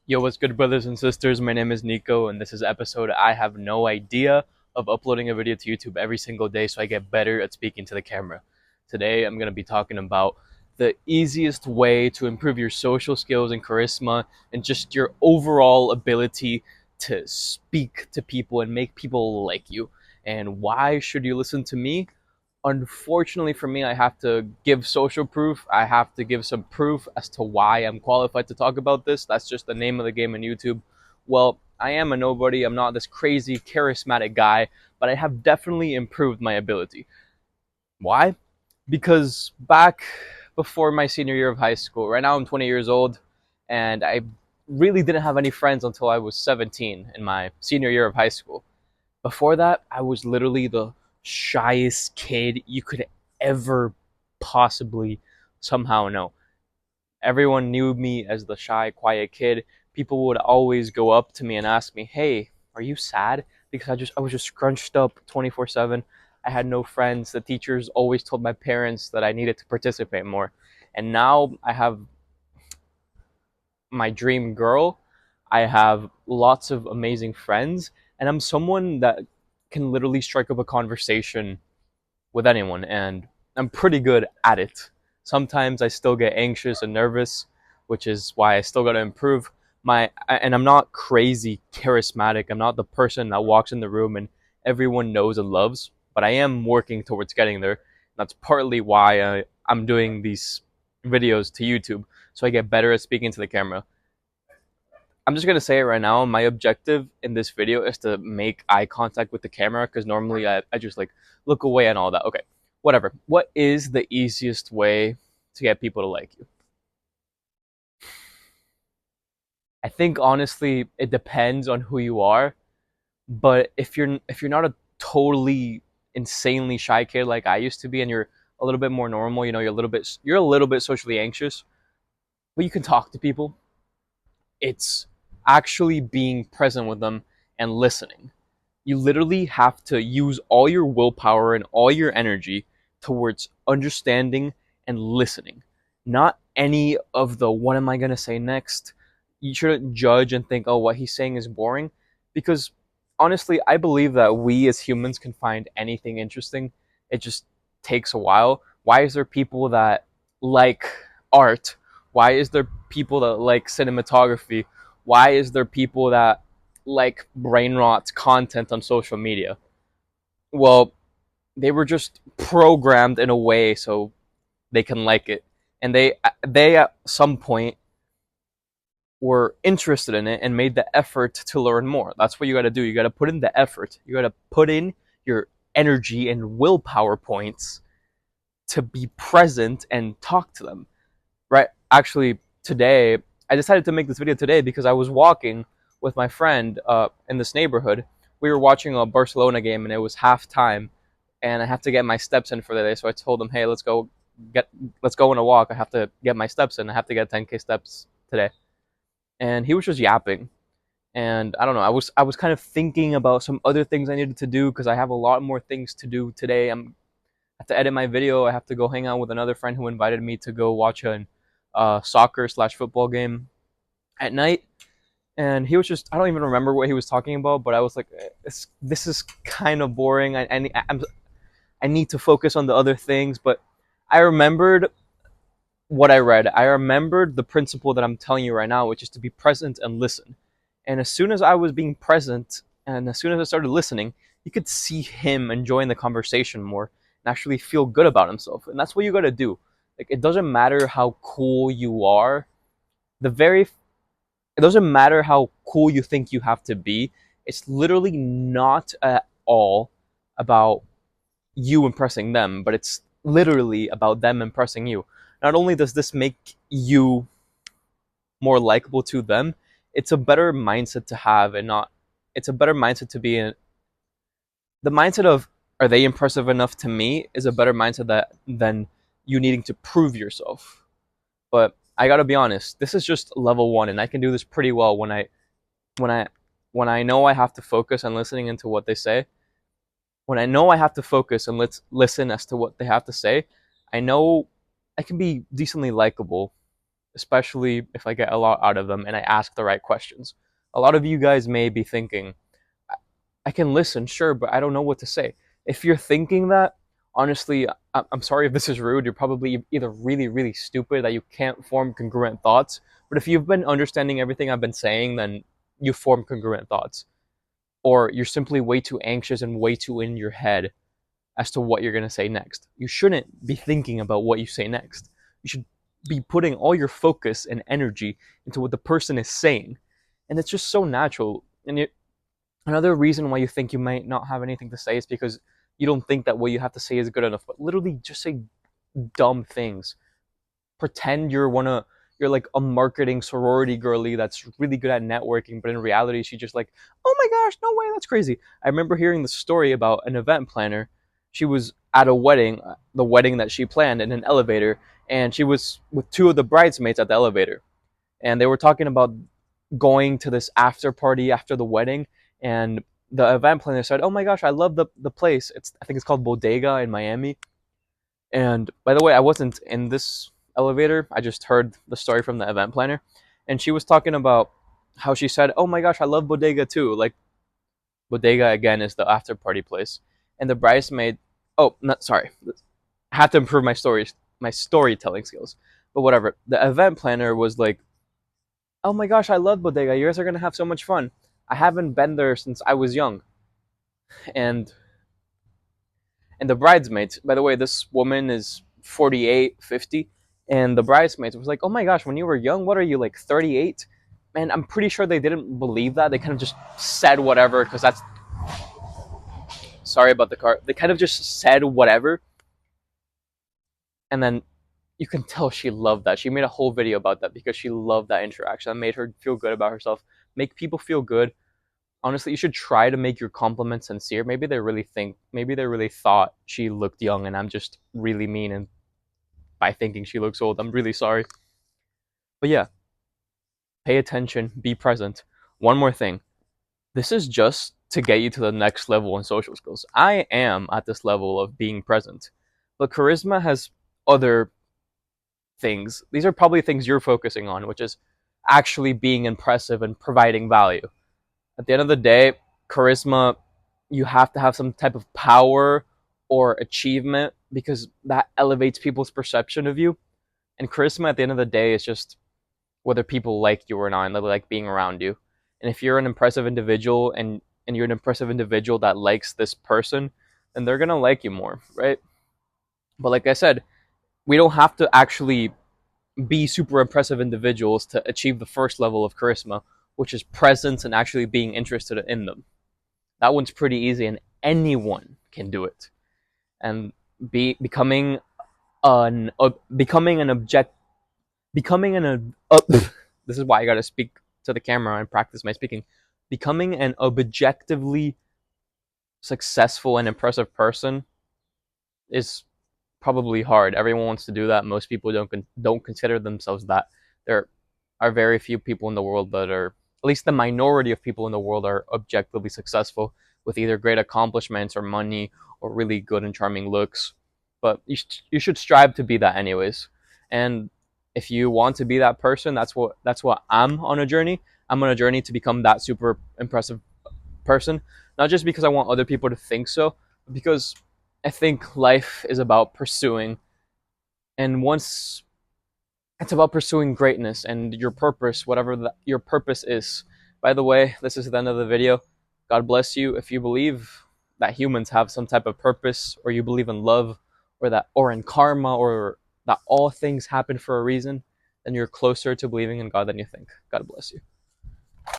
Yo, what's good, brothers and sisters? My name is Nico, and this is episode I have no idea of uploading a video to YouTube every single day so I get better at speaking to the camera. Today, I'm going to be talking about the easiest way to improve your social skills and charisma and just your overall ability to speak to people and make people like you. And why should you listen to me? Unfortunately for me, I have to give social proof. I have to give some proof as to why I'm qualified to talk about this. That's just the name of the game on YouTube. Well, I am a nobody. I'm not this crazy charismatic guy, but I have definitely improved my ability. Why? Because back before my senior year of high school, right now I'm 20 years old, and I really didn't have any friends until I was 17 in my senior year of high school. Before that, I was literally the shyest kid you could ever possibly somehow know. Everyone knew me as the shy, quiet kid. People would always go up to me and ask me, "Hey, are you sad?" Because I was just scrunched up 24/7. I had no friends. The teachers always told my parents that I needed to participate more. And now I have my dream girl. I have lots of amazing friends, and I'm someone that can literally strike up a conversation with anyone, and I'm pretty good at it. Sometimes I still get anxious and nervous, which is why I still got to improve and I'm not crazy charismatic. I'm not the person that walks in the room and everyone knows and loves, but I am working towards getting there. That's partly why I'm doing these videos to YouTube, so I get better at speaking to the camera. I'm just gonna say it right now. My objective in this video is to make eye contact with the camera because normally I just like look away and all that. Okay, whatever. What is the easiest way to get people to like you? I think honestly it depends on who you are. But if you're not a totally insanely shy kid like I used to be, and you're a little bit more normal, you're a little bit socially anxious, but you can talk to people. It's actually being present with them and listening. You literally have to use all your willpower and all your energy towards understanding and listening. Not any of the what am I going to say next. You shouldn't judge and think, oh, what he's saying is boring. Because honestly, I believe that we as humans can find anything interesting. It just takes a while. Why is there people that like art? Why is there people that like cinematography? Why is there people that like brain rot content on social media? Well, they were just programmed in a way so they can like it, and they at some point were interested in it and made the effort to learn more. That's what you got to do. You got to put in the effort. You got to put in your energy and willpower points to be present and talk to them. Right? Actually, today I decided to make this video today because I was walking with my friend in this neighborhood. We were watching a Barcelona game and it was halftime, and I have to get my steps in for the day. So I told him, "Hey, get let's go on a walk. I have to get my steps in. I have to get 10K steps today." And he was just yapping. And I don't know. I was kind of thinking about some other things I needed to do because I have a lot more things to do today. I have to edit my video. I have to go hang out with another friend who invited me to go watch a soccer/football game at night. And he was just, I don't even remember what he was talking about, but I was like, this is kind of boring. I need to focus on the other things. But I remembered what I read. I remembered the principle that I'm telling you right now, which is to be present and listen. And as soon as I was being present and as soon as I started listening, you could see him enjoying the conversation more and actually feel good about himself. And that's what you got to do. Like, it doesn't matter how cool you are. The very it doesn't matter how cool you think you have to be. It's literally not at all about you impressing them, but it's literally about them impressing you. Not only does this make you more likable to them, it's a better mindset to have, and not it's a better mindset to be in. The mindset of are they impressive enough to me is a better mindset than you needing to prove yourself. But I got to be honest, this is just level 1, and I can do this pretty well when I when I know I have to focus on listening into what they say. When I know I have to focus and let's listen as to what they have to say, I know I can be decently likable especially if I get a lot out of them and I ask the right questions. A lot of you guys may be thinking, I can listen, sure, but I don't know what to say. If you're thinking that, honestly, I'm sorry if this is rude. You're probably either really, really stupid that you can't form congruent thoughts. But if you've been understanding everything I've been saying, then you form congruent thoughts. Or you're simply way too anxious and way too in your head as to what you're going to say next. You shouldn't be thinking about what you say next. You should be putting all your focus and energy into what the person is saying. And it's just so natural. And another reason why you think you might not have anything to say is because you don't think that what you have to say is good enough. But literally, just say dumb things. Pretend you're like a marketing sorority girly that's really good at networking, but in reality, she just like, oh my gosh, no way, that's crazy. I remember hearing the story about an event planner. She was at a wedding, the wedding that she planned, in an elevator, and she was with two of the bridesmaids at the elevator, and they were talking about going to this after party after the wedding, and the event planner said, "Oh my gosh, I love the place. I think it's called Bodega in Miami." And by the way, I wasn't in this elevator. I just heard the story from the event planner, and she was talking about how she said, "Oh my gosh, I love Bodega too." Like Bodega again is the after party place, and the bridesmaid. Oh, not sorry. I have to improve my storytelling skills. But whatever. The event planner was like, "Oh my gosh, I love Bodega. You guys are gonna have so much fun. I haven't been there since I was young." And the bridesmaids, by the way, this woman is 48, 50, and the bridesmaids was like, "Oh my gosh, when you were young, what are you, like 38?" And I'm pretty sure they didn't believe that. They kind of just said whatever, because that's, sorry about the car. They kind of just said whatever, and then you can tell she loved that. She made a whole video about that because she loved that interaction. That made her feel good about herself. Make people feel good. Honestly, you should try to make your compliments sincere. Maybe they really thought she looked young, and I'm just really mean and by thinking she looks old. I'm really sorry. But yeah, pay attention, be present. One more thing. This is just to get you to the next level in social skills. I am at this level of being present. But charisma has other things. These are probably things you're focusing on, which is actually being impressive and providing value. At the end of the day, charisma, you have to have some type of power or achievement because that elevates people's perception of you. And charisma at the end of the day is just whether people like you or not and they like being around you. And if you're an impressive individual and you're an impressive individual that likes this person, then they're gonna like you more, right? But like I said, we don't have to actually be super impressive individuals to achieve the first level of charisma, which is presence and actually being interested in them. That one's pretty easy and anyone can do it. And becoming an object becoming an this is why I got to speak to the camera and practice my speaking. Becoming an objectively successful and impressive person is probably hard. Everyone wants to do that. Most people don't consider themselves that. There are very few people in the world that are, at least the minority of people in the world, are objectively successful with either great accomplishments or money or really good and charming looks. But you should strive to be that anyways. And if you want to be that person, that's what I'm on a journey. I'm on a journey to become that super impressive person, not just because I want other people to think so, but because I think life is about pursuing, and once it's about pursuing greatness and your purpose, whatever your purpose is. By the way, this is the end of the video. God bless you. If you believe that humans have some type of purpose, or you believe in love, or in karma, or that all things happen for a reason, then you're closer to believing in God than you think. God bless you.